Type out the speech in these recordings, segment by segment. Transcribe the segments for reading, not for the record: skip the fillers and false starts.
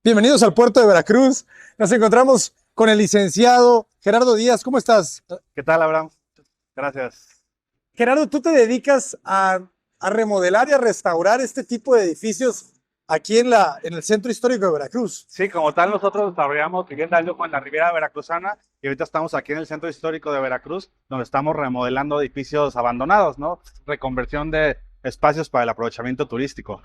Bienvenidos al puerto de Veracruz. Nos encontramos con el licenciado Gerardo Díaz. ¿Cómo estás? ¿Qué tal, Abraham? Gracias. Gerardo, tú te dedicas a remodelar y a restaurar este tipo de edificios aquí en el centro histórico de Veracruz. Sí, como tal, nosotros desarrollamos vivienda de lujo en la Riviera Veracruzana y ahorita estamos aquí en el centro histórico de Veracruz, donde estamos remodelando edificios abandonados, ¿no? Reconversión de espacios para el aprovechamiento turístico.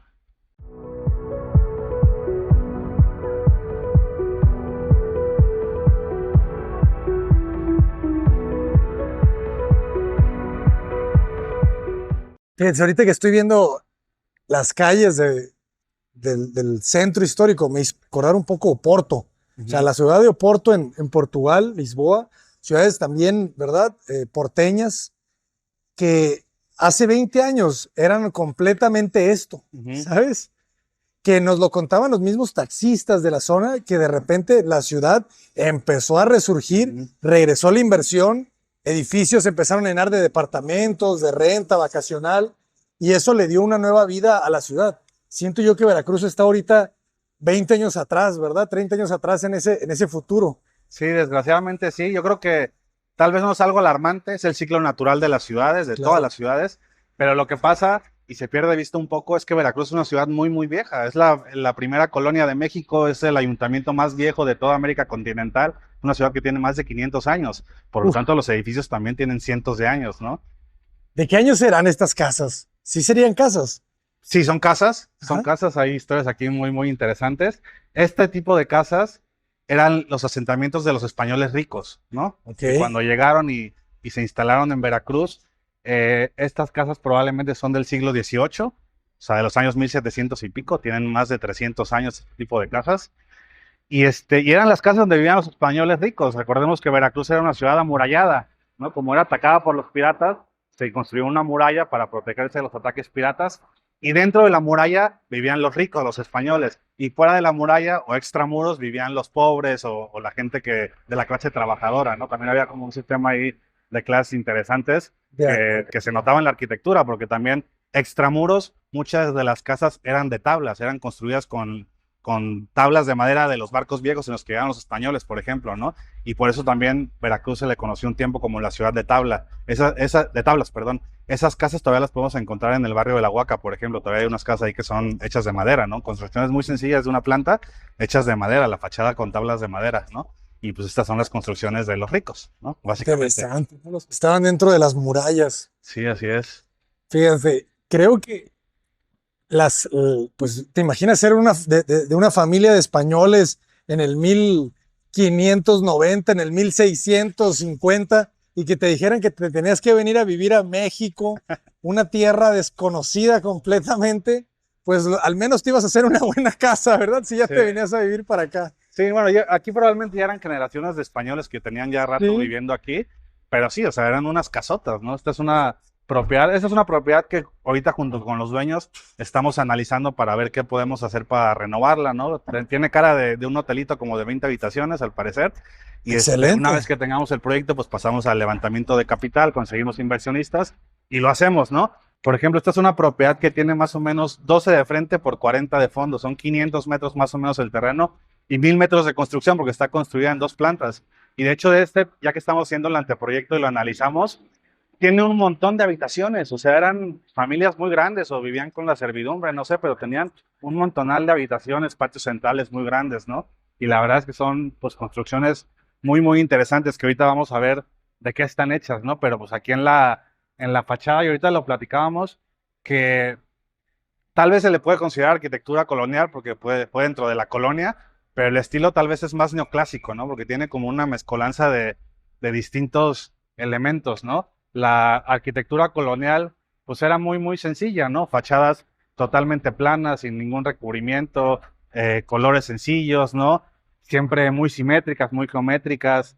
Fíjense, ahorita que estoy viendo las calles del centro histórico, me hizo acordar un poco Oporto. O sea, la ciudad de Oporto en Portugal, Lisboa, ciudades también, ¿verdad? Porteñas, que hace 20 años eran completamente esto, ¿sabes? Que nos lo contaban los mismos taxistas de la zona, que de repente la ciudad empezó a resurgir, regresó la inversión, edificios se empezaron a llenar de departamentos, de renta vacacional, y eso le dio una nueva vida a la ciudad. Siento yo que Veracruz está ahorita 20 años atrás, ¿verdad? 30 años atrás en ese futuro. Sí, desgraciadamente sí. Yo creo que tal vez no es algo alarmante, es el ciclo natural de las ciudades, de todas las ciudades, pero lo que pasa y se pierde de vista un poco es que Veracruz es una ciudad muy, muy vieja. Es la primera colonia de México, es el ayuntamiento más viejo de toda América continental, una ciudad que tiene más de 500 años. Por lo tanto, los edificios también tienen cientos de años, ¿no? ¿De qué años serán estas casas? ¿Sí serían casas? Sí, son casas, hay historias aquí muy, muy interesantes. Este tipo de casas eran los asentamientos de los españoles ricos, ¿no? Okay. Cuando llegaron y se instalaron en Veracruz, estas casas probablemente son del siglo XVIII, o sea, de los años 1700 y pico, tienen más de 300 años este tipo de casas. Y eran las casas donde vivían los españoles ricos. Recordemos que Veracruz era una ciudad amurallada, ¿no? Como era atacada por los piratas, se construyó una muralla para protegerse de los ataques piratas. Y dentro de la muralla vivían los ricos, los españoles. Y fuera de la muralla o extramuros vivían los pobres o la gente de la clase trabajadora, ¿no? También había como un sistema ahí de clases interesantes que se notaba en la arquitectura, porque también extramuros, muchas de las casas eran de tablas, eran construidas con tablas de madera de los barcos viejos en los que llegaban los españoles, por ejemplo, ¿no? Y por eso también Veracruz se le conoció un tiempo como la ciudad de tabla. De tablas, perdón. Esas casas todavía las podemos encontrar en el barrio de La Huaca, por ejemplo. Todavía hay unas casas ahí que son hechas de madera, ¿no? Construcciones muy sencillas de una planta, hechas de madera, la fachada con tablas de madera, ¿no? Y pues estas son las construcciones de los ricos, ¿no? Básicamente. Interesante. Los que estaban dentro de las murallas. Sí, así es. Fíjense, creo que pues te imaginas ser de una familia de españoles en el 1590, en el 1650, y que te dijeran que te tenías que venir a vivir a México, una tierra desconocida completamente, pues al menos te ibas a hacer una buena casa, ¿verdad? Si ya te venías a vivir para acá. Sí, bueno, aquí probablemente ya eran generaciones de españoles que tenían ya rato viviendo aquí, pero sí, o sea, eran unas casotas, ¿no? Esta es una propiedad que ahorita junto con los dueños estamos analizando para ver qué podemos hacer para renovarla, ¿no? Tiene cara de un hotelito como de 20 habitaciones, al parecer. Y excelente. Una vez que tengamos el proyecto, pues pasamos al levantamiento de capital, conseguimos inversionistas y lo hacemos, ¿no? Por ejemplo, esta es una propiedad que tiene más o menos 12 de frente por 40 de fondo, son 500 metros más o menos el terreno y 1000 metros de construcción porque está construida en 2 plantas. Y de hecho ya que estamos haciendo el anteproyecto y lo analizamos, tiene un montón de habitaciones, o sea, eran familias muy grandes o vivían con la servidumbre, no sé, pero tenían un montonal de habitaciones, patios centrales muy grandes, ¿no? Y la verdad es que son, pues, construcciones muy, muy interesantes que ahorita vamos a ver de qué están hechas, ¿no? Pero pues aquí en la fachada, y ahorita lo platicábamos, que tal vez se le puede considerar arquitectura colonial porque fue dentro de la colonia, pero el estilo tal vez es más neoclásico, ¿no? Porque tiene como una mezcolanza de distintos elementos, ¿no? La arquitectura colonial, pues era muy, muy sencilla, ¿no? Fachadas totalmente planas, sin ningún recubrimiento, colores sencillos, ¿no? Siempre muy simétricas, muy geométricas,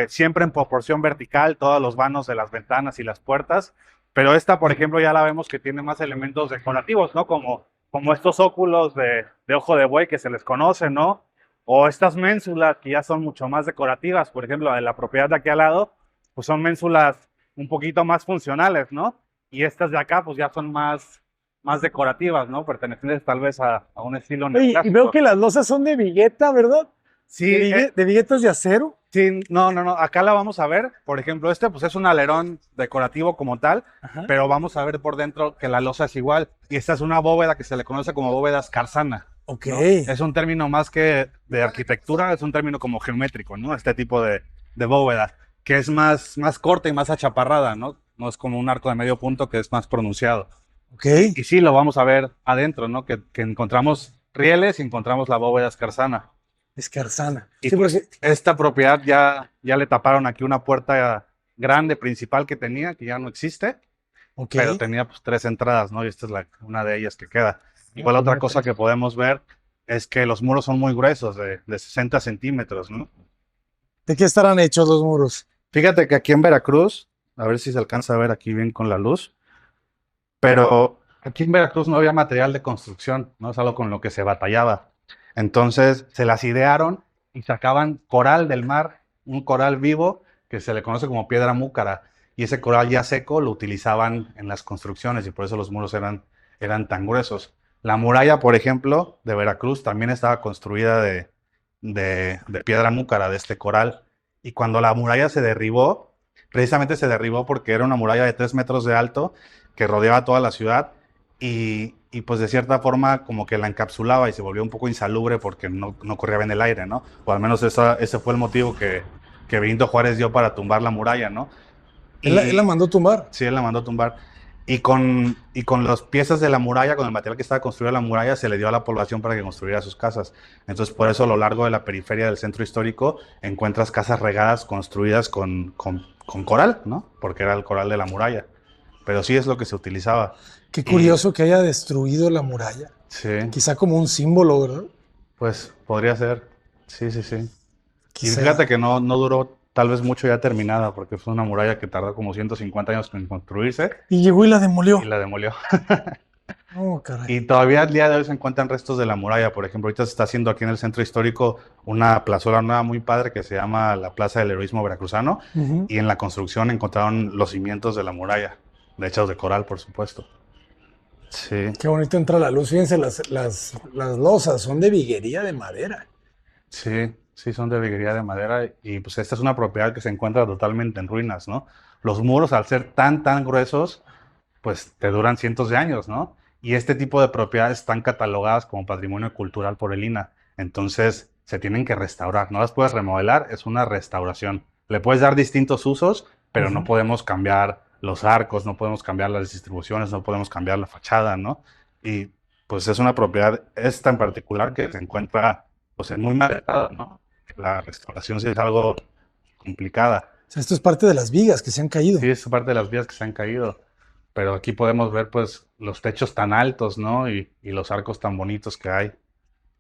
siempre en proporción vertical, todos los vanos de las ventanas y las puertas. Pero esta, por ejemplo, ya la vemos que tiene más elementos decorativos, ¿no? Como estos óculos de ojo de buey que se les conoce, ¿no? O estas ménsulas que ya son mucho más decorativas. Por ejemplo, de la propiedad de aquí al lado, pues son ménsulas un poquito más funcionales, ¿no? Y estas de acá, pues ya son más más decorativas, ¿no? Pertenecientes tal vez a un estilo Oye, y veo neoclásico. que las losas son de vigueta, ¿verdad? Sí, De viguetas de acero. sí, no, no, no, acá la vamos a ver. Por ejemplo, este pues es un alerón decorativo como tal, Ajá. pero vamos a ver por dentro que la losa es igual. Y esta es una bóveda que se le conoce como bóveda escarzana, Ok. ¿no? Es un término más que de arquitectura, es un término como geométrico, ¿no? Este tipo de bóveda, que es más corta y más achaparrada, ¿no? No es como un arco de medio punto que es más pronunciado. Ok. Y sí, lo vamos a ver adentro, ¿no? Que encontramos rieles y encontramos la bóveda escarzana. Escarzana. Y Sí, pues porque. esta propiedad ya le taparon aquí una puerta grande principal que tenía, que ya no existe, Ok. pero tenía pues tres entradas, ¿no? Y esta es una de ellas que queda. Igual otra cosa que podemos ver es que los muros son muy gruesos, de 60 centímetros, ¿no? ¿De qué estarán hechos los muros? Fíjate que aquí en Veracruz, a ver si se alcanza a ver aquí bien con la luz, pero aquí en Veracruz no había material de construcción, ¿no? Es algo con lo que se batallaba. Entonces se las idearon y sacaban coral del mar, un coral vivo que se le conoce como piedra múcara. Y ese coral ya seco lo utilizaban en las construcciones y por eso los muros eran tan gruesos. La muralla, por ejemplo, de Veracruz también estaba construida de piedra múcara, de este coral. Y cuando la muralla se derribó, precisamente se derribó porque era una muralla de 3 metros de alto que rodeaba toda la ciudad y pues de cierta forma como que la encapsulaba y se volvió un poco insalubre porque no corría bien el aire, ¿no? O al menos ese fue el motivo que Benito Juárez dio para tumbar la muralla, ¿no? Él la Y mandó tumbar. sí, él la mandó tumbar. Y con las piezas de la muralla, con el material que estaba construida la muralla, se le dio a la población para que construyera sus casas. Entonces, por eso a lo largo de la periferia del centro histórico encuentras casas regadas construidas con coral, ¿no? Porque era el coral de la muralla. Pero sí es lo que se utilizaba. Qué Y curioso que haya destruido la muralla. sí, Quizá como un símbolo, ¿verdad? pues podría ser. Sí, sí, sí. Y Quizá. fíjate que no duró tal vez mucho ya terminada, porque fue una muralla que tardó como 150 años en construirse Y llegó y la y demolió. la demolió. Oh, caray. Y todavía al día de hoy se encuentran restos de la muralla. Por ejemplo, ahorita se está haciendo aquí en el centro histórico una plazuela nueva muy padre que se llama la Plaza del Heroísmo Veracruzano. Ujú. Y en la construcción encontraron los cimientos de la muralla, de hechos de coral, por supuesto. Sí, Qué bonito entra la luz. Fíjense, las losas son de viguería de madera. sí, sí, son de viguería de madera. Y pues esta es una propiedad que se encuentra totalmente en ruinas, ¿no? Los muros, al ser tan gruesos, pues te duran cientos de años, ¿no? Y este tipo de propiedades están catalogadas como patrimonio cultural por el INAH. Entonces, se tienen que restaurar. No las puedes remodelar, es una restauración. Le puedes dar distintos usos, pero no Ujú. podemos cambiar los arcos, no podemos cambiar las distribuciones, no podemos cambiar la fachada, ¿no? Y pues es una propiedad, esta en particular, que se encuentra pues en muy mal estado, ¿no? La restauración sí es algo complicada. O sea, esto es parte de las vigas que se han caído. Sí, es parte de las vías que se han caído, pero aquí podemos ver pues los techos tan altos, ¿no? Y los arcos tan bonitos que hay.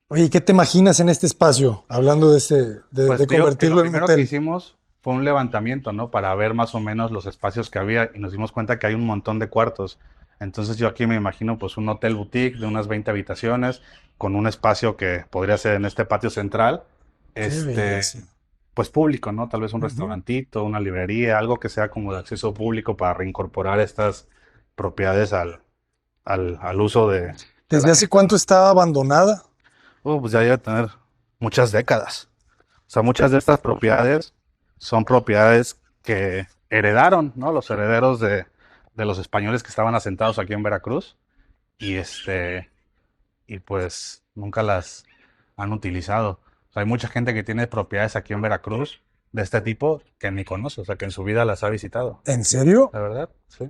Oye, ¿y qué te imaginas en este espacio? Hablando de Pues de te digo que lo convertirlo en un primero que hotel. hicimos fue un levantamiento, ¿no? Para ver más o menos los espacios que había y nos dimos cuenta que hay un montón de cuartos. Entonces yo aquí me imagino pues un hotel boutique de unas 20 habitaciones con un espacio que podría ser en este patio central, Qué este, belleza. pues público, ¿no? Tal vez un Ujú. restaurantito, una librería, algo que sea como de acceso público para reincorporar estas propiedades al uso de la ¿Desde hace gente, cuánto ¿no? está abandonada? Pues ya debe tener muchas décadas. O sea, muchas de estas propiedades son propiedades que heredaron, ¿no? Los herederos de los españoles que estaban asentados aquí en Veracruz y y pues nunca las han utilizado. O sea, hay mucha gente que tiene propiedades aquí en Veracruz de este tipo que ni conoce, o sea, que en su vida las ha visitado. ¿En serio? ¿La verdad? Sí.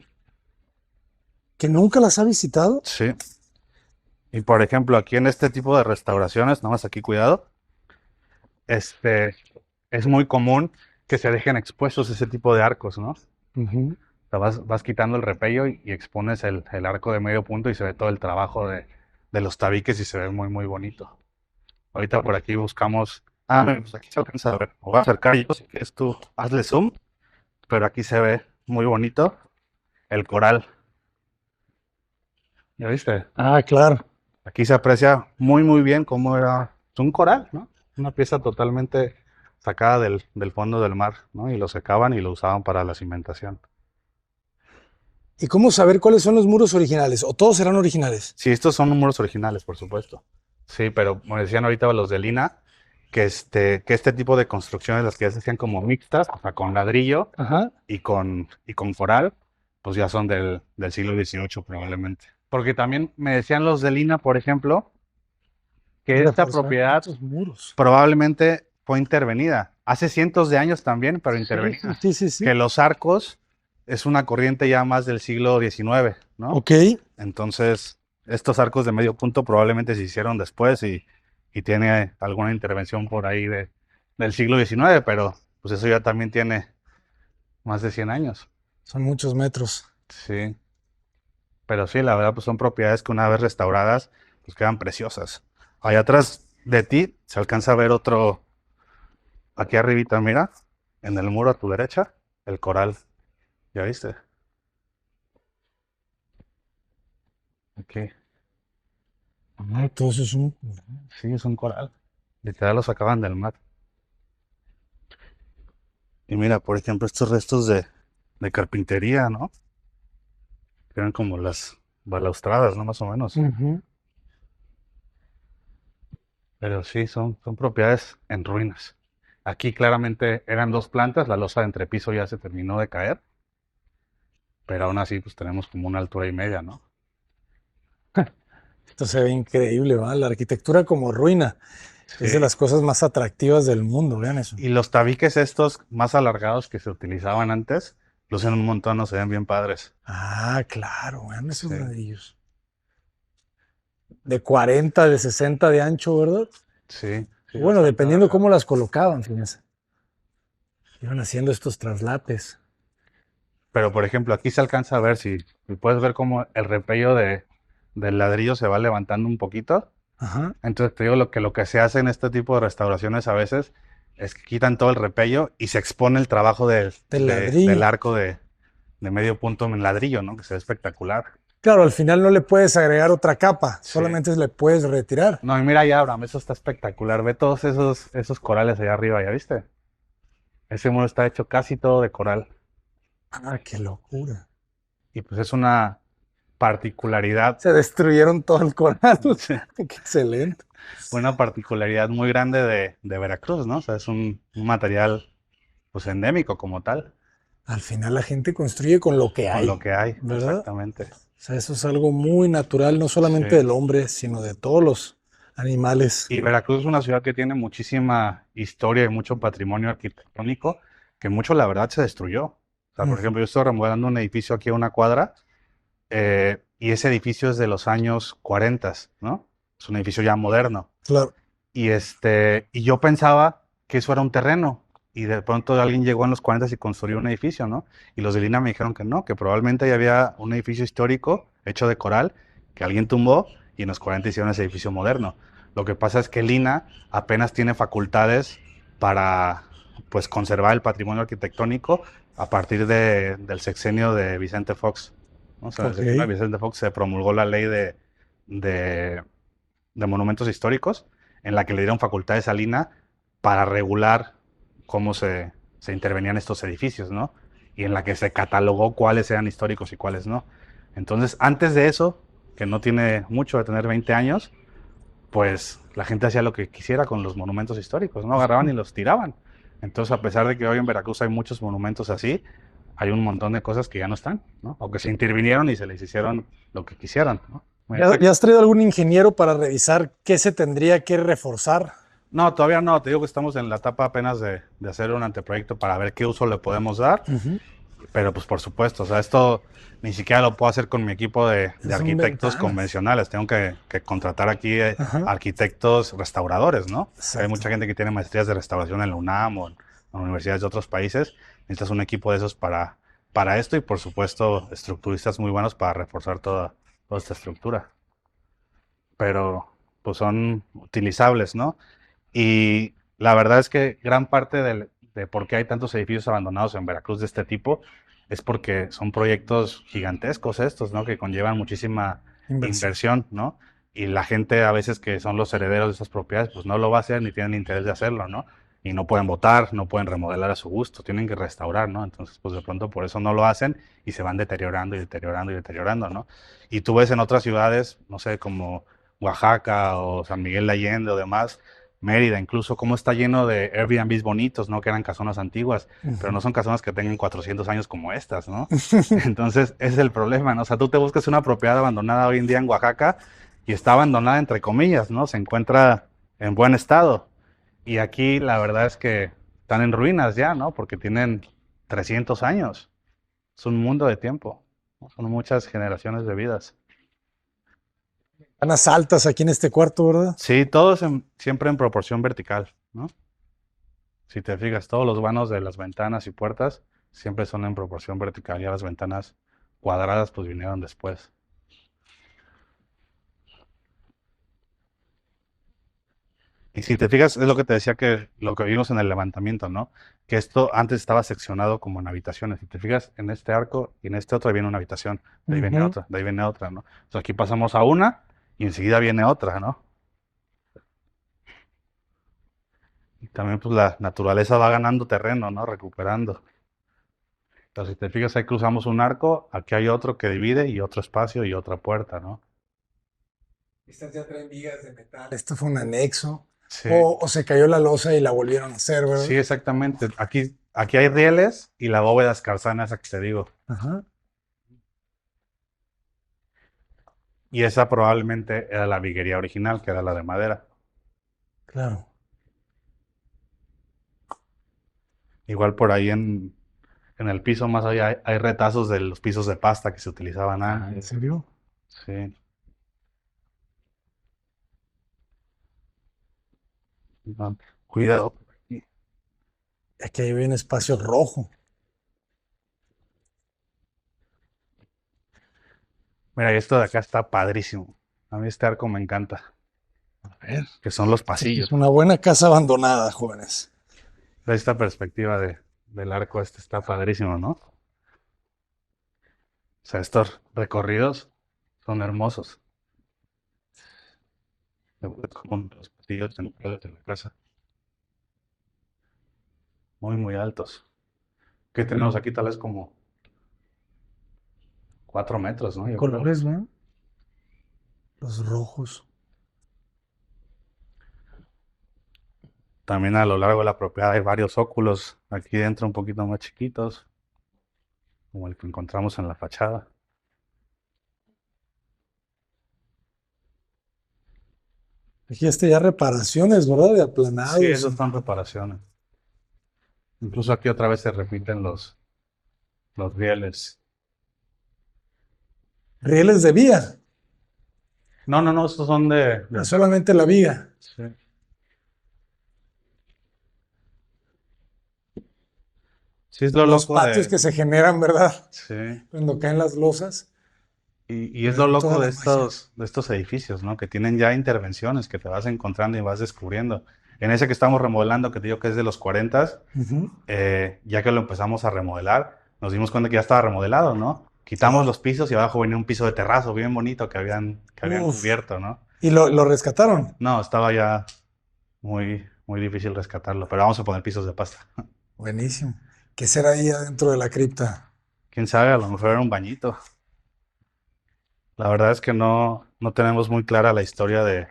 ¿Que nunca las ha visitado? Sí. Y por ejemplo, aquí en este tipo de restauraciones, nada más aquí cuidado, este, es muy común que se dejen expuestos ese tipo de arcos, ¿no? Ujú. Sea, vas quitando el repello y expones el arco de medio punto y se ve todo el trabajo de los tabiques y se ve muy, muy bonito. Ahorita por aquí buscamos. Ah, pues aquí se alcanza a ver. Me voy a acercar yo, si quieres tú, hazle zoom, pero aquí se ve muy bonito el coral. ¿Ya viste? Ah, claro. Aquí se aprecia muy, muy bien cómo era un coral, ¿no? Una pieza totalmente sacada del fondo del mar, ¿no? Y lo secaban y lo usaban para la cimentación. ¿Y cómo saber cuáles son los muros originales? ¿O todos serán originales? Sí, estos son muros originales, por supuesto. Sí, pero como decían ahorita los de Lina, que este tipo de construcciones, las que ya se hacían como mixtas, o sea, con ladrillo Ajá. y con coral, pues ya son del siglo XVIII probablemente. Porque también me decían los de Lina, por ejemplo, que esta Reforzar propiedad muchos muros. probablemente fue intervenida. Hace cientos de años también, pero Sí, intervenida. sí, sí, sí. Que los arcos es una corriente ya más del siglo XIX, ¿no? Ok. Entonces, estos arcos de medio punto probablemente se hicieron después y tiene alguna intervención por ahí del siglo XIX, pero pues eso ya también tiene más de 100 años. Son muchos metros. Sí, pero sí, la verdad, pues son propiedades que una vez restauradas, pues quedan preciosas. Allá atrás de ti se alcanza a ver otro, aquí arribita, mira, en el muro a tu derecha, el coral. ¿Ya viste? Aquí. Ah, todo eso es un... Sí, es un coral. Literal lo sacaban del mar. Y mira, por ejemplo, estos restos de carpintería, ¿no? Que eran como las balaustradas, ¿no? Más o menos. Ujú. Pero sí, son propiedades en ruinas. Aquí claramente eran dos plantas, la losa de entrepiso ya se terminó de caer, pero aún así pues tenemos como una altura y media, ¿no? Esto se ve increíble, ¿va? La arquitectura como ruina es de Sí. las cosas más atractivas del mundo, vean eso. Y los tabiques estos más alargados que se utilizaban antes, lucen un montón, no se ven bien padres. Ah, claro, vean esos Sí, ladrillos. De 40, de 60 de ancho, ¿verdad? sí, sí, Bueno, bastante dependiendo alargado. cómo las colocaban, fíjense. Iban haciendo estos traslapes. Pero por ejemplo, aquí se alcanza a ver si puedes ver cómo el repello del ladrillo se va levantando un poquito. Ajá. Entonces te digo lo que se hace en este tipo de restauraciones a veces es que quitan todo el repello y se expone el trabajo Del del ladrillo. arco de medio punto en ladrillo, ¿no? Que se ve espectacular. Claro, al final no le puedes agregar otra capa, Sí. solamente le puedes retirar. No, y mira ya, Abraham, eso está espectacular. Ve todos esos corales allá arriba, ¿ya viste? Ese muro está hecho casi todo de coral. Ah, qué locura. Y pues es una particularidad, Se destruyeron todo el coral. Qué excelente. una particularidad muy grande de Veracruz, ¿no? O sea, es un material pues endémico como tal, Al final la gente construye con lo que con lo hay, que hay, ¿verdad? exactamente. O sea, eso es algo muy natural, no solamente Sí. del hombre, sino de todos los animales. Y Veracruz es una ciudad que tiene muchísima historia y mucho patrimonio arquitectónico que mucho, la verdad, se destruyó. O sea, por Ujú. ejemplo, yo estoy remodelando un edificio aquí a una cuadra y ese edificio es de los años 40, ¿no? Es un edificio ya moderno. Claro. Y yo pensaba que eso era un terreno. Y de pronto alguien llegó en los 40 y construyó un edificio, ¿no? Y los de Lina me dijeron que no, que probablemente ya había un edificio histórico hecho de coral que alguien tumbó y en los 40 hicieron ese edificio moderno. Lo que pasa es que Lina apenas tiene facultades para pues conservar el patrimonio arquitectónico a partir del sexenio de Vicente Fox, ¿no? O sea, en el Ok. sexenio de Vicente Fox se promulgó la ley de, de monumentos históricos en la que le dieron facultades a Lina para regular cómo se intervenían estos edificios, ¿no? Y en la que se catalogó cuáles eran históricos y cuáles no. Entonces, antes de eso, que no tiene mucho de tener 20 años, pues la gente hacía lo que quisiera con los monumentos históricos, ¿no? Agarraban y los tiraban. Entonces, a pesar de que hoy en Veracruz hay muchos monumentos así, hay un montón de cosas que ya no están, ¿no? O que se intervinieron y se les hicieron lo que quisieran, ¿no? ¿Ya has traído algún ingeniero para revisar qué se tendría que reforzar? No, todavía no. Te digo que estamos en la etapa apenas de hacer un anteproyecto para ver qué uso le podemos dar. Ujú. Pero pues por supuesto, o sea, esto ni siquiera lo puedo hacer con mi equipo de Son arquitectos ventanas. convencionales. Tengo que contratar aquí Ajá. arquitectos restauradores, ¿no? Hay Exacto. mucha gente que tiene maestrías de restauración en la UNAM o en universidades de otros países. Necesitas un equipo de esos para esto y por supuesto estructuristas muy buenos para reforzar toda esta estructura. Pero pues son utilizables, ¿no? Y la verdad es que gran parte de por qué hay tantos edificios abandonados en Veracruz de este tipo es porque son proyectos gigantescos estos, ¿no? Que conllevan muchísima Inversión. inversión, ¿no? Y la gente a veces que son los herederos de esas propiedades, pues no lo va a hacer ni tienen interés de hacerlo, ¿no? y no pueden botar, no pueden remodelar a su gusto, tienen que restaurar, ¿no? Entonces, pues de pronto por eso no lo hacen y se van deteriorando y deteriorando y deteriorando, ¿no? Y tú ves en otras ciudades, no sé, como Oaxaca o San Miguel de Allende o demás, Mérida, incluso cómo está lleno de Airbnbs bonitos, ¿no? Que eran casonas antiguas, pero no son casonas que tengan 400 años como estas, ¿no? Entonces, ese es el problema, ¿no? O sea, tú te buscas una propiedad abandonada hoy en día en Oaxaca y está abandonada entre comillas, ¿no? Se encuentra en buen estado. Y aquí la verdad es que están en ruinas ya, ¿no? Porque tienen 300 años. Es un mundo de tiempo, ¿no? Son muchas generaciones de vidas. Ventanas altas aquí en este cuarto, ¿verdad? Sí, todos siempre en proporción vertical, ¿no? Si te fijas, todos los vanos de las ventanas y puertas siempre son en proporción vertical. Ya las ventanas cuadradas pues vinieron después. Y si te fijas, es lo que te decía que lo que vimos en el levantamiento, ¿no? Que esto antes estaba seccionado como en habitaciones. Si te fijas, en este arco y en este otro viene una habitación, de ahí viene Ujú. otra, de ahí viene otra, ¿no? Entonces aquí pasamos a una y enseguida viene otra, ¿no? Y también pues la naturaleza va ganando terreno, ¿no? Recuperando. Entonces si te fijas, ahí cruzamos un arco, aquí hay otro que divide y otro espacio y otra puerta, ¿no? Estas ya traen vigas de metal. Esto fue un anexo. Sí, O se cayó la losa y la volvieron a hacer, sí, ¿verdad? exactamente. Aquí hay rieles y la bóveda escarzana esa que te digo. Ajá, Y esa probablemente era la viguería original, que era la de madera. claro. Igual por ahí en el piso más allá hay retazos de los pisos de pasta que se utilizaban ¿En antes. serio? Sí. No, cuidado. Aquí hay un espacio rojo. Mira, y esto de acá está padrísimo. A mí este arco me encanta, A ver. que son los Sí, pasillos. es una buena casa abandonada, jóvenes. Esta perspectiva del arco este está padrísimo, ¿no? O sea, estos recorridos son hermosos. Con los pasillos centrales de la casa, muy, muy altos. ¿Qué tenemos aquí? Tal vez como 4 metros, ¿no? Yo creo. Colores, ¿no? Los rojos. También a lo largo de la propiedad hay varios óculos aquí dentro un poquito más chiquitos, como el que encontramos en la fachada. Aquí ya reparaciones, ¿verdad? De Sí, aplanados. esas son reparaciones. Incluso aquí otra vez se repiten los rieles. Rieles de vía. No, no, no, estos son Solamente la viga. sí. Sí, es lo Los loco patios que se generan, ¿verdad? sí. Cuando caen las losas. Y es Le lo dan toda loco la magia. de estos edificios, ¿no? Que tienen ya intervenciones que te vas encontrando y vas descubriendo. En ese que estamos remodelando, que te digo que es de los 40, Ujú. ya que lo empezamos a remodelar, nos dimos cuenta que ya estaba remodelado, ¿no? Quitamos los pisos y abajo venía un piso de terrazo bien bonito que habían Uf. cubierto, ¿no? Y lo rescataron. No, estaba ya muy, muy difícil rescatarlo, pero vamos a poner pisos de pasta. Buenísimo. ¿Qué será ahí adentro de la cripta? Quién sabe, a lo mejor era un bañito. La verdad es que no tenemos muy clara la historia de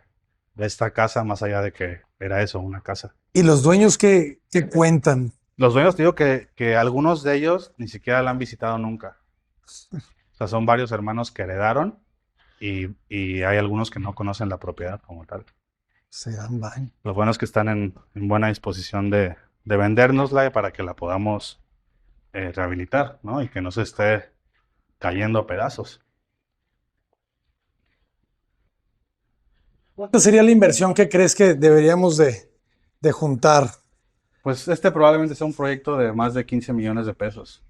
esta casa, más allá de que era eso, una casa. ¿Y los dueños qué cuentan? Los dueños, te digo que algunos de ellos ni siquiera la han visitado nunca. O sea, son varios hermanos que heredaron y hay algunos que no conocen la propiedad como tal. Se dan baño. Lo bueno es que están en buena disposición de vendérnosla para que la podamos rehabilitar, ¿no? Y que no se esté cayendo a pedazos. ¿Cuánta sería la inversión que crees que deberíamos de juntar? Pues este probablemente sea un proyecto de más de 15 millones de pesos.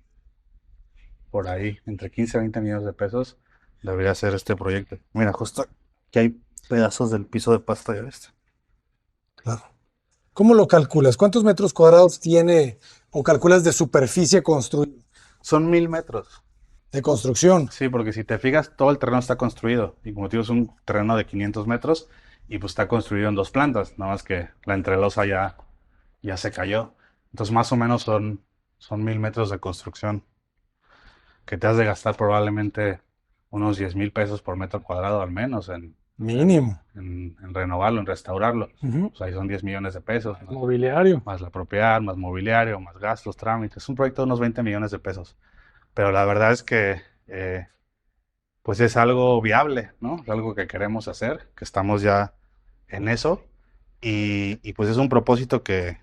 Por ahí, entre 15 y 20 millones de pesos debería ser este proyecto. Mira, justo aquí hay pedazos del piso de pasta ya este. Claro. ¿Cómo lo calculas? ¿Cuántos metros cuadrados tiene o calculas de superficie Son 1000 metros. de construcción? Sí, porque si te fijas, todo el terreno está construido. Y como te digo, es un terreno de 500 metros y pues está construido en dos plantas. Nada más que la entrelosa ya ya se cayó. Entonces más o menos son 1000 metros de construcción que te has de gastar probablemente unos 10,000 pesos por metro cuadrado al menos Mínimo. en renovarlo, en restaurarlo. Ujú. Pues ahí son 10 millones de pesos, ¿no? Mobiliario. Más la propiedad, más mobiliario, más gastos, trámites. Es un proyecto de unos 20 millones de pesos. Pero la verdad es que pues es algo viable, ¿no? Es algo que queremos hacer, que estamos ya en eso. Y pues es un propósito que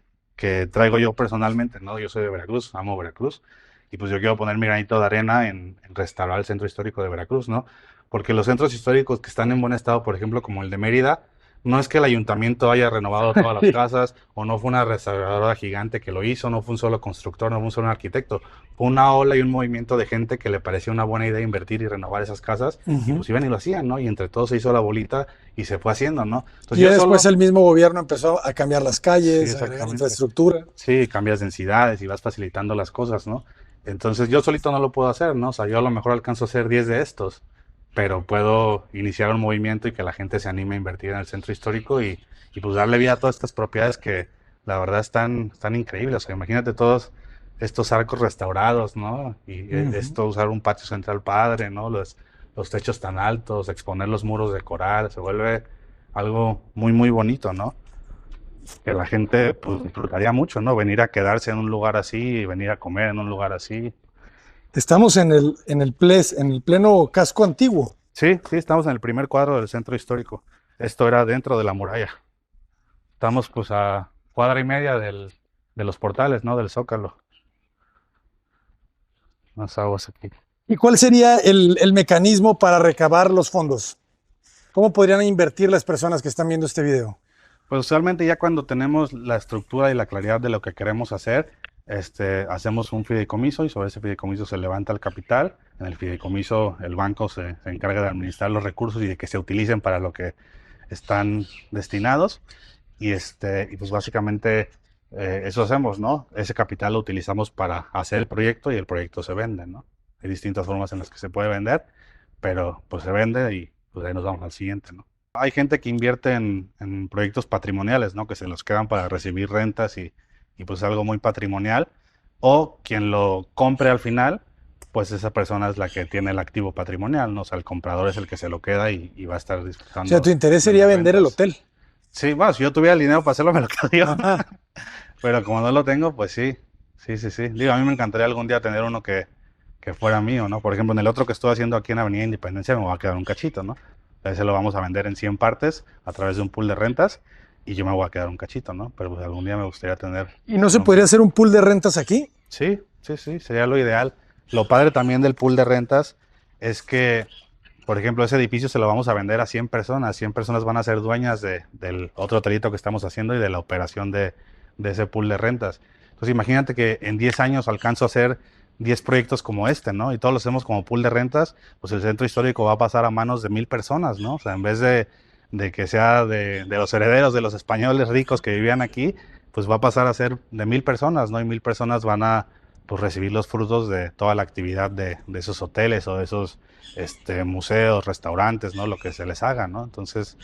traigo yo personalmente, ¿no? Yo soy de Veracruz, amo Veracruz. Y pues yo quiero poner mi granito de arena en restaurar el centro histórico de Veracruz, ¿no? Porque los centros históricos que están en buen estado, por ejemplo, como el de Mérida, no es que el ayuntamiento haya renovado todas las Sí. casas, o no fue una restauradora gigante que lo hizo, no fue un solo constructor, no fue un solo arquitecto. Fue una ola y un movimiento de gente que le parecía una buena idea invertir y renovar esas casas, y Ujú. pues iban y lo hacían, ¿no? Y entre todos se hizo la bolita y se fue haciendo, ¿no? Entonces Y yo ya después solo, el mismo gobierno empezó a cambiar las sí, calles, a agregar exactamente. infraestructura. Sí, cambias densidades y vas facilitando las cosas, ¿no? Entonces yo solito no lo puedo hacer, ¿no? O sea, yo a lo mejor alcanzo a hacer 10 de estos, pero puedo iniciar un movimiento y que la gente se anime a invertir en el centro histórico y pues darle vida a todas estas propiedades que la verdad están increíbles. O sea, imagínate todos estos arcos restaurados, ¿no? Y Ujú. esto, usar un patio central padre, ¿no? Los techos tan altos, exponer los muros de coral, se vuelve algo muy, muy bonito, ¿no? Que la gente pues disfrutaría mucho, ¿no? Venir a quedarse en un lugar así, venir a comer en un lugar así. Estamos en el pleno casco antiguo. Sí, sí, estamos en el primer cuadro del centro histórico. Esto era dentro de la muralla. Estamos pues a cuadra y media de los portales, ¿no? Del Zócalo. Más aguas aquí. ¿Y cuál sería el mecanismo para recabar los fondos? ¿Cómo podrían invertir las personas que están viendo este video? Pues usualmente ya cuando tenemos la estructura y la claridad de lo que queremos hacer, hacemos un fideicomiso y sobre ese fideicomiso se levanta el capital. En el fideicomiso el banco se encarga de administrar los recursos y de que se utilicen para lo que están destinados. Y pues básicamente eso hacemos, ¿no? Ese capital lo utilizamos para hacer el proyecto y el proyecto se vende, ¿no? Hay distintas formas en las que se puede vender, pero pues se vende y pues ahí nos vamos al siguiente, ¿no? Hay gente que invierte en proyectos patrimoniales, ¿no? Que se los quedan para recibir rentas y pues algo muy patrimonial. O quien lo compre al final, pues esa persona es la que tiene el activo patrimonial, ¿no? O sea, el comprador es el que se lo queda y va a estar O sea, tu disfrutando interés de sería las vender el rentas. hotel. Sí, bueno, si yo tuviera el dinero para hacerlo, me lo quedaría. Ajá. Pero como no lo tengo, pues sí. Sí, sí, sí. Digo, a mí me encantaría algún día tener uno que fuera mío, ¿no? Por ejemplo, en el otro que estoy haciendo aquí en Avenida Independencia me va a quedar un cachito, ¿no? Ese lo vamos a vender en 100 partes a través de un pool de rentas y yo me voy a quedar un cachito, ¿no? Pero pues algún día me gustaría tener ¿Y no se uno podría mío. hacer un pool de rentas aquí? Sí, sí, sí, sería lo ideal. Lo padre también del pool de rentas es que, por ejemplo, ese edificio se lo vamos a vender a 100 personas. 100 personas van a ser dueñas del otro hotelito que estamos haciendo y de la operación de ese pool de rentas. Entonces, imagínate que en 10 años alcanzo a hacer 10 proyectos como este, ¿no? Y todos los hacemos como pool de rentas, pues el centro histórico va a pasar a manos de 1000 personas, ¿no? O sea, en vez de que sea de los herederos de los españoles ricos que vivían aquí, pues va a pasar a ser de 1000 personas, ¿no? Y 1000 personas van a pues, recibir los frutos de toda la actividad de esos hoteles o de esos museos, restaurantes, ¿no? Lo que se les haga, ¿no? Entonces,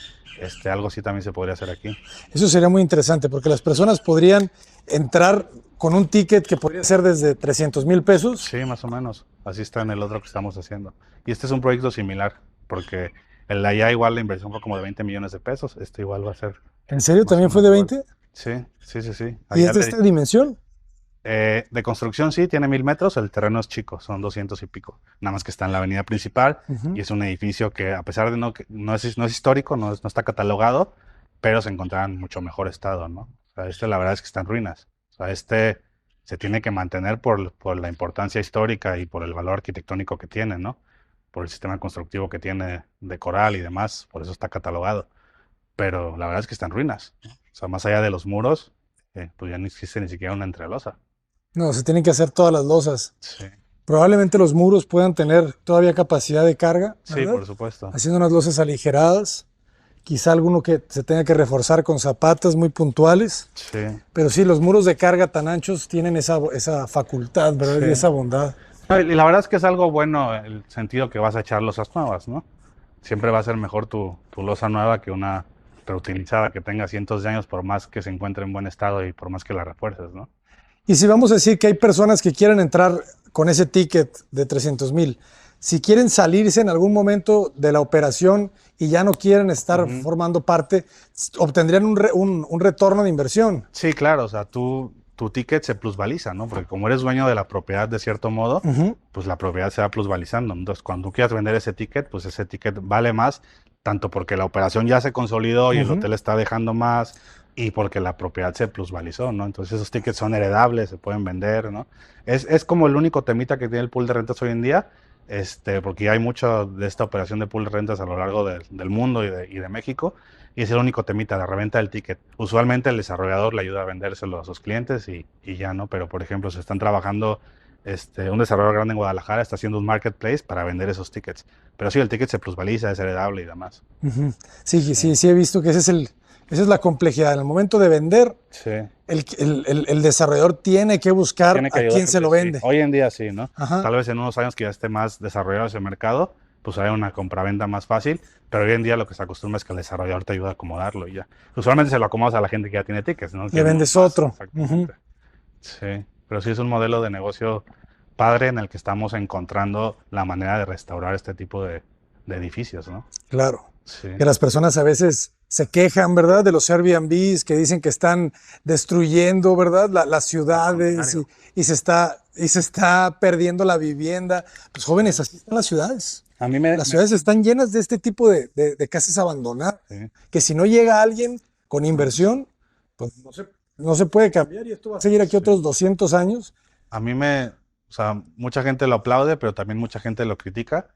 algo así también se podría hacer aquí. Eso sería muy interesante porque las personas podrían entrar con un ticket que podría ser desde 300,000 pesos. Sí, más o menos. Así está en el otro que estamos haciendo. Y este es un proyecto similar, porque el de allá igual la inversión fue como de 20 millones de pesos. Este igual va a ser ¿En serio más o también fue menos de igual. 20? Sí, sí, sí, sí. ¿Y es Allá de esta le, dimensión? de construcción sí, tiene 1000 metros, el terreno es chico, son 200 y pico. Nada más que está en la avenida principal y Ujú. es un edificio que a pesar de no es histórico, no está catalogado, pero se encontraba en mucho mejor estado, ¿no? O sea, la verdad es que está en ruinas. O sea, se tiene que mantener por la importancia histórica y por el valor arquitectónico que tiene, ¿no? Por el sistema constructivo que tiene de coral y demás, por eso está catalogado. Pero la verdad es que está en ruinas, ¿no? O sea, más allá de los muros, pues ya no existe ni siquiera una entrelosa. No, se tienen que hacer todas las losas. Sí, Probablemente los muros puedan tener todavía capacidad de carga, sí, ¿verdad? por supuesto. Haciendo unas losas aligeradas. Quizá alguno que se tenga que reforzar con zapatas muy puntuales. Sí, Pero sí, los muros de carga tan anchos tienen esa facultad, ¿verdad? sí. Y esa bondad. No, y la verdad es que es algo bueno el sentido que vas a echar losas nuevas, ¿no? Siempre va a ser mejor tu losa nueva que una reutilizada, que tenga cientos de años, por más que se encuentre en buen estado y por más que la refuerces, ¿no? Y si vamos a decir que hay personas que quieren entrar con ese ticket de 300,000, si quieren salirse en algún momento de la operación y ya no quieren estar formando parte, obtendrían un retorno de inversión. Sí, claro, o sea, tu ticket se plusvaliza, ¿no? Porque como eres dueño de la propiedad de cierto modo, pues la propiedad se va plusvalizando. Entonces, cuando tú quieras vender ese ticket, pues ese ticket vale más, tanto porque la operación ya se consolidó y el hotel está dejando más, y porque la propiedad se plusvalizó, ¿no? Entonces esos tickets son heredables, se pueden vender, ¿no? Es como el único temita que tiene el pool de rentas hoy en día, porque ya hay mucho de esta operación de pool de rentas a lo largo del mundo y de México, y es el único temita, la reventa del ticket. Usualmente el desarrollador le ayuda a vendérselo a sus clientes y ya no, pero por ejemplo, se están trabajando, un desarrollador grande en Guadalajara está haciendo un marketplace para vender esos tickets. Pero sí, el ticket se plusvaliza, es heredable y demás. Sí, sí, sí he visto que esa es la complejidad. En el momento de vender, Sí. el desarrollador tiene que buscar Tiene que a quién se lo ayudarte, sí. vende. Hoy en día sí, ¿no? Ajá. Tal vez en unos años que ya esté más desarrollado ese mercado, pues haya una compraventa más fácil, pero hoy en día lo que se acostumbra es que el desarrollador te ayuda a acomodarlo y ya. Usualmente se lo acomodas a la gente que ya tiene tickets, ¿no? Le vendes otro. Exactamente. Sí, pero sí es un modelo de negocio padre en el que estamos encontrando la manera de restaurar este tipo de edificios, ¿no? Claro. Sí. Que las personas a veces se quejan, ¿verdad? De los Airbnbs que dicen que están destruyendo, ¿verdad? Las ciudades y se está perdiendo la vivienda. Pues jóvenes, así están las ciudades. A mí me... Las ciudades están llenas de este tipo de casas abandonadas. Sí. Que si no llega alguien con inversión, pues no se puede cambiar y esto va a seguir aquí otros 200 años. A mí o sea, mucha gente lo aplaude, pero también mucha gente lo critica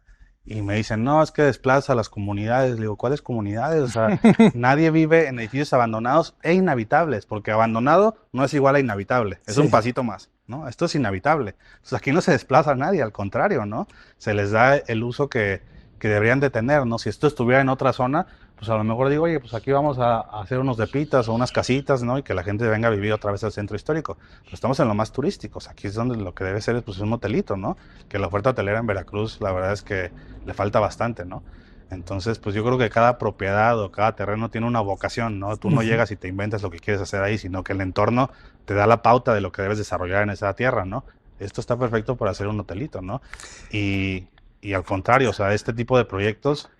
y me dicen, no, es que desplaza a las comunidades. Le digo, ¿cuáles comunidades? O sea, nadie vive en edificios abandonados e inhabitables, porque abandonado no es igual a inhabitable, es un pasito más, ¿no? Esto es inhabitable. Entonces aquí no se desplaza a nadie, al contrario, ¿no? Se les da el uso que deberían de tener, ¿no? Si esto estuviera en otra zona, pues a lo mejor digo, oye, pues aquí vamos a hacer unos depitas o unas casitas, ¿no? Y que la gente venga a vivir otra vez al centro histórico. Pero estamos en lo más turístico, o sea, aquí es donde lo que debe ser pues, un hotelito, ¿no? Que la oferta hotelera en Veracruz, la verdad es que le falta bastante, ¿no? Entonces, pues yo creo que cada propiedad o cada terreno tiene una vocación, ¿no? Tú no llegas y te inventas lo que quieres hacer ahí, sino que el entorno te da la pauta de lo que debes desarrollar en esa tierra, ¿no? Esto está perfecto para hacer un hotelito, ¿no? Y al contrario, o sea, este tipo de proyectos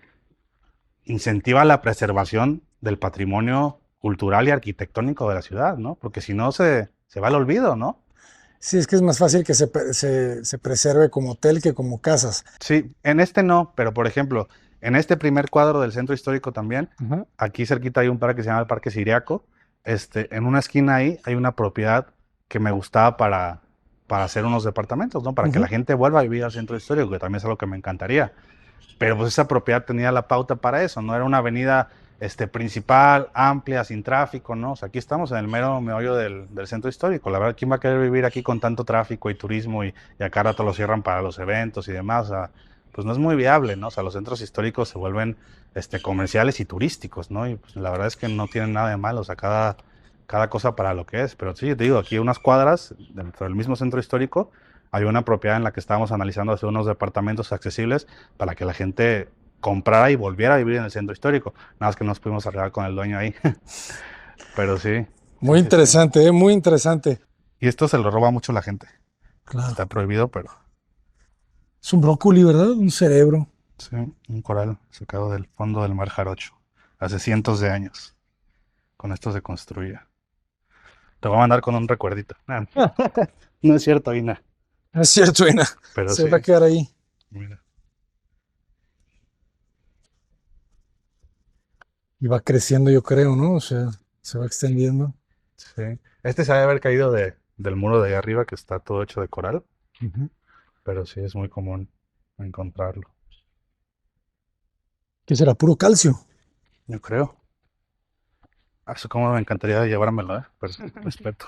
incentiva la preservación del patrimonio cultural y arquitectónico de la ciudad, ¿no? Porque si no se va al olvido, ¿no? Sí, es que es más fácil que se preserve como hotel que como casas. Sí, en este no, pero por ejemplo, en este primer cuadro del centro histórico también, aquí cerquita hay un parque que se llama el Parque Siriaco. En una esquina ahí hay una propiedad que me gustaba para hacer unos departamentos, ¿no? Para que la gente vuelva a vivir al centro histórico, que también es algo que me encantaría. Pero pues esa propiedad tenía la pauta para eso, ¿no? Era una avenida principal, amplia, sin tráfico, ¿no? O sea, aquí estamos en el mero meollo del centro histórico. La verdad, ¿quién va a querer vivir aquí con tanto tráfico y turismo y a cada rato lo cierran para los eventos y demás? O sea, pues no es muy viable, ¿no? O sea, los centros históricos se vuelven comerciales y turísticos, ¿no? Y pues la verdad es que no tienen nada de malo, o sea, cada cosa para lo que es. Pero sí, te digo, aquí unas cuadras dentro del mismo centro histórico hay una propiedad en la que estábamos analizando hacer unos departamentos accesibles para que la gente comprara y volviera a vivir en el centro histórico. Nada más que no nos pudimos arreglar con el dueño ahí. Pero sí. Muy interesante, muy interesante. Y esto se lo roba mucho la gente. Claro. Está prohibido, pero... Es un brócoli, ¿verdad? Un cerebro. Sí, un coral sacado del fondo del mar Jarocho. Hace cientos de años. Con esto se construía. Te voy a mandar con un recuerdito. No es cierto, Ina. Es cierto, Ina. Pero Se sí. va a quedar ahí. Mira. Y va creciendo, yo creo, ¿no? O sea, se va extendiendo. Sí. Se debe haber caído del muro de ahí arriba, que está todo hecho de coral. Pero sí es muy común encontrarlo. ¿Qué será? Puro calcio. Yo creo. Eso como me encantaría llevármelo, pero respeto.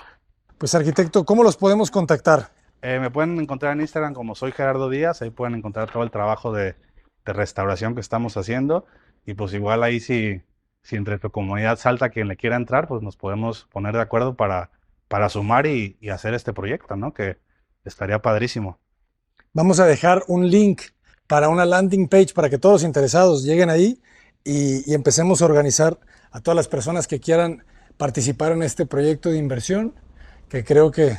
Pues arquitecto, ¿cómo los podemos contactar? Me pueden encontrar en Instagram como soy Gerardo Díaz, ahí pueden encontrar todo el trabajo de restauración que estamos haciendo. Y pues igual ahí si entre tu comunidad salta quien le quiera entrar, pues nos podemos poner de acuerdo para sumar y hacer este proyecto, ¿no? Que estaría padrísimo. Vamos a dejar un link para una landing page para que todos los interesados lleguen ahí y empecemos a organizar a todas las personas que quieran participar en este proyecto de inversión, que creo que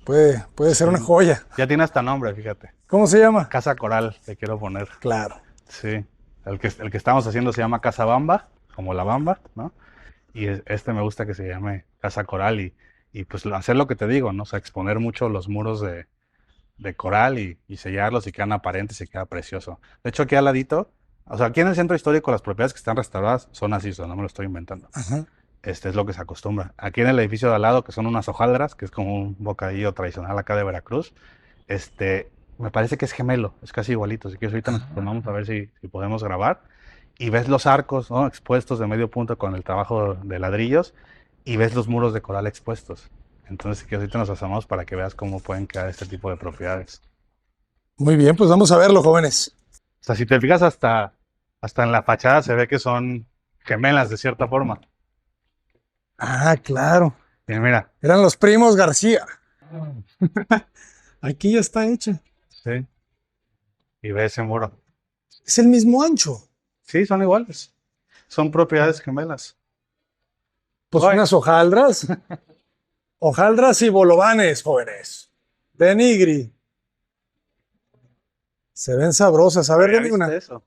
puede ser una joya. Ya tiene hasta nombre, fíjate. ¿Cómo se llama? Casa Coral, te quiero poner. Claro. Sí, el que estamos haciendo se llama Casa Bamba, como la bamba, ¿no? Y este me gusta que se llame Casa Coral y pues hacer lo que te digo, ¿no? O sea, exponer mucho los muros de coral y sellarlos y quedan aparentes y queda precioso. De hecho, aquí al ladito, o sea, aquí en el centro histórico las propiedades que están restauradas son así, no me lo estoy inventando. Ajá. Este es lo que se acostumbra. Aquí en el edificio de al lado, que son unas hojaldras, que es como un bocadillo tradicional acá de Veracruz, me parece que es gemelo, es casi igualito. Así que ahorita nos ponemos a ver si podemos grabar. Y ves los arcos, ¿no? Expuestos de medio punto con el trabajo de ladrillos y ves los muros de coral expuestos. Entonces, que ahorita nos asomamos para que veas cómo pueden quedar este tipo de propiedades. Muy bien, pues vamos a verlo, jóvenes. O sea, si te fijas hasta en la fachada se ve que son gemelas de cierta forma. Ah, claro. Y mira, Eran los primos García. Aquí ya está hecha. sí. Y ve ese muro. Es el mismo ancho. Sí, son iguales. Son propiedades gemelas. Pues Ay. unas hojaldras. Hojaldras y bolovanes, jóvenes. De nigri. Se ven sabrosas. A ver, ¿Ya dame viste una. eso?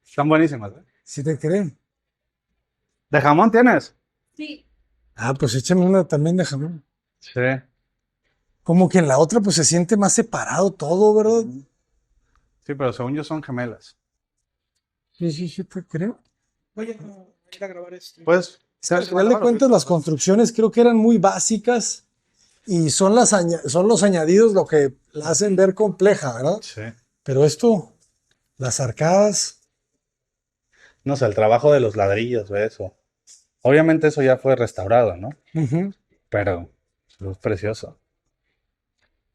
Están buenísimas, ¿eh? Si te creen. ¿De jamón tienes? Sí. Ah, pues échame una también de jamón. Sí. Como que en la otra pues se siente más separado todo, ¿verdad? Sí, pero según yo son gemelas. Sí, te creo. Voy a ir a grabar esto. Pues, Al final de cuentas, las construcciones creo que eran muy básicas y son los añadidos lo que la hacen ver compleja, ¿verdad? sí. Pero esto, las arcadas, No sé, el trabajo de los ladrillos, ve eso. Obviamente eso ya fue restaurado, ¿no? Pero es precioso.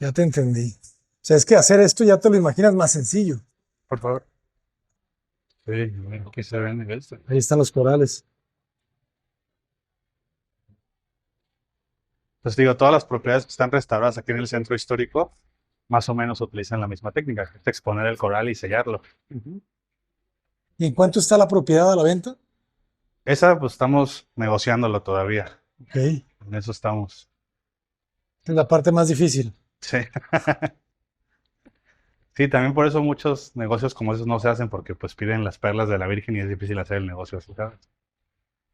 ya te entendí. O sea, es que hacer esto ya te lo imaginas más sencillo. Por favor. Sí, aquí se ven esto. Ahí están los corales. Pues digo, todas las propiedades que están restauradas aquí en el centro histórico, más o menos utilizan la misma técnica, que es exponer el coral y sellarlo. ¿Y en cuánto está la propiedad a la venta? Esa, pues estamos negociándolo todavía. Ok. Esta En eso estamos. es la parte más difícil. Sí. Sí, también por eso muchos negocios como esos no se hacen porque pues piden las perlas de la Virgen y es difícil hacer el negocio así, ¿sabes?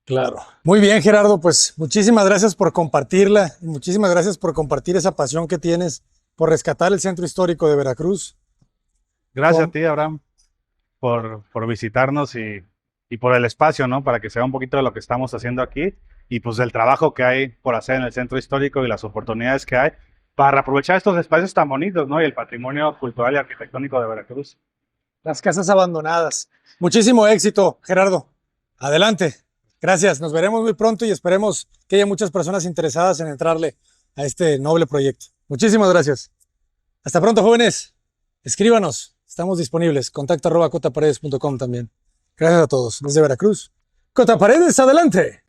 Claro. Muy bien, Gerardo, pues muchísimas gracias por compartirla y muchísimas gracias por compartir esa pasión que tienes por rescatar el centro histórico de Veracruz. Gracias Con- a ti, Abraham, por visitarnos y por el espacio, ¿no? Para que se vea un poquito de lo que estamos haciendo aquí y pues del trabajo que hay por hacer en el centro histórico y las oportunidades que hay para aprovechar estos espacios tan bonitos, ¿no? Y el patrimonio cultural y arquitectónico de Veracruz. Las casas abandonadas. Muchísimo éxito, Gerardo. Adelante. Gracias. Nos veremos muy pronto y esperemos que haya muchas personas interesadas en entrarle a este noble proyecto. Muchísimas gracias. Hasta pronto, jóvenes. Escríbanos. Estamos disponibles. Contacto @cotaparedes.com también. Gracias a todos. Desde Veracruz. Cota Paredes, adelante.